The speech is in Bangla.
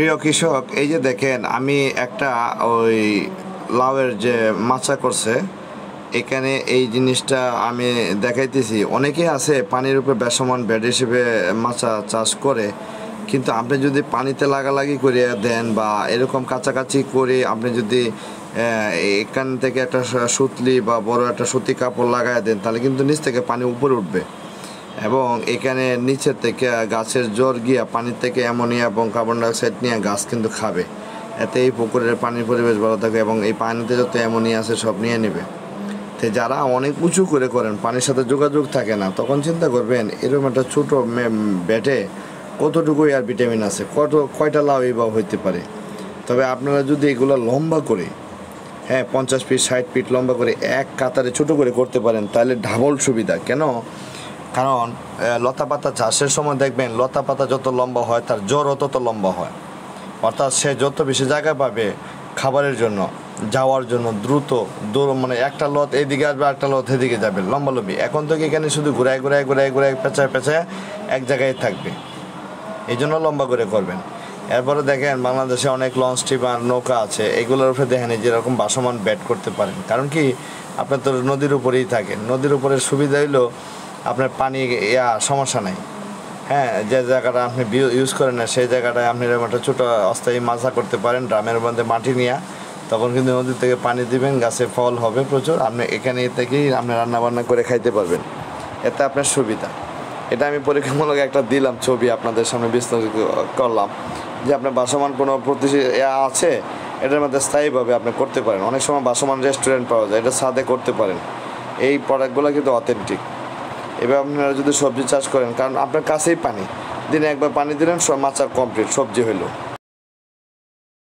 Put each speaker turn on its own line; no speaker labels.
প্রিয় কৃষক, এই যে দেখেন আমি একটা ওই লাউয়ের যে মাচা করছে, এখানে এই জিনিসটা আমি দেখাইতেছি। অনেকেই আছে পানির উপরে বেসমান বেড হিসেবে মাচা চাষ করে, কিন্তু আপনি যদি পানিতে লাগালাগি করে দেন বা এরকম কাছাকাছি করে আপনি যদি এখান থেকে একটা সুতলি বা বড় একটা সুতি কাপড় লাগাই দেন, তাহলে কিন্তু নিচ থেকে পানি উপরে উঠবে এবং এখানে নিচের থেকে গাছের জোর গিয়া পানির থেকে অ্যামোনিয়া এবং কার্বন ডাইঅক্সাইড নিয়ে গাছ কিন্তু খাবে। এতে এই পুকুরের পানির পরিবেশ ভালো থাকে এবং এই পানিতে যত অ্যামোনিয়া আছে সব নিয়ে নেবে। তো যারা অনেক উঁচু করে করেন, পানির সাথে যোগাযোগ থাকে না, তখন চিন্তা করবেন এরকম একটা ছোটো বেটে কতটুকুই আর ভিটামিন আছে, কয়টা লাউ বা হইতে পারে। তবে আপনারা যদি এগুলো লম্বা করে 50 ফিট 60 ফিট লম্বা করে এক কাতারে ছোটো করে করতে পারেন, তাহলে ডাবল সুবিধা। কেন? কারণ লতা পাতা চাষের সময় দেখবেন লতা পাতা যত লম্বা হয় তার জড়ও তত লম্বা হয়। অর্থাৎ সে যত বেশি জায়গা পাবে খাবারের জন্য, যাওয়ার জন্য দ্রুত মানে একটা লত এইদিকে আসবে, একটা লত এদিকে যাবে, লম্বালম্বি। এখন থেকে এখানে শুধু ঘুরায় পেঁচায় এক জায়গায় থাকবে, এই জন্য লম্বা করে করবেন। এরপরে দেখেন বাংলাদেশে অনেক লঞ্চ স্টিমার নৌকা আছে, এগুলোর উপরে দেখেন যেরকম ভাসমান ব্যাট করতে পারেন। কারণ কি, আপনার তো নদীর উপরেই থাকেন, নদীর উপরে সুবিধা হইলো আপনার পানি সমস্যা নাই। যে জায়গাটা আপনি ইউজ করেন না সেই জায়গাটায় আপনি একটা ছোটো অস্থায়ী মাছা করতে পারেন ড্রামের মধ্যে মাটি নিয়ে, তখন কিন্তু নদী থেকে পানি দিবেন, গাছে ফল হবে প্রচুর, আপনি এখানে থেকেই আপনি রান্নাবান্না করে খাইতে পারবেন। এতে আপনার সুবিধা। এটা আমি পরীক্ষামূলক একটা দিলাম ছবি আপনাদের সামনে বিস্তারিত করলাম, যে আপনার ভাসমান কোনো আছে এটার মধ্যে স্থায়ীভাবে আপনি করতে পারেন। অনেক সময় ভাসমান রেস্টুরেন্ট পাওয়া যায়, এটা ছাদে করতে পারেন। এই প্রোডাক্টগুলো কিন্তু অথেন্টিক। এবার আপনারা যদি সবজি চাষ করেন, কারণ আপনার কাছেই পানি, দিনে একবার পানি দিলেন, সব মাচা কমপ্লিট, সবজি হইল।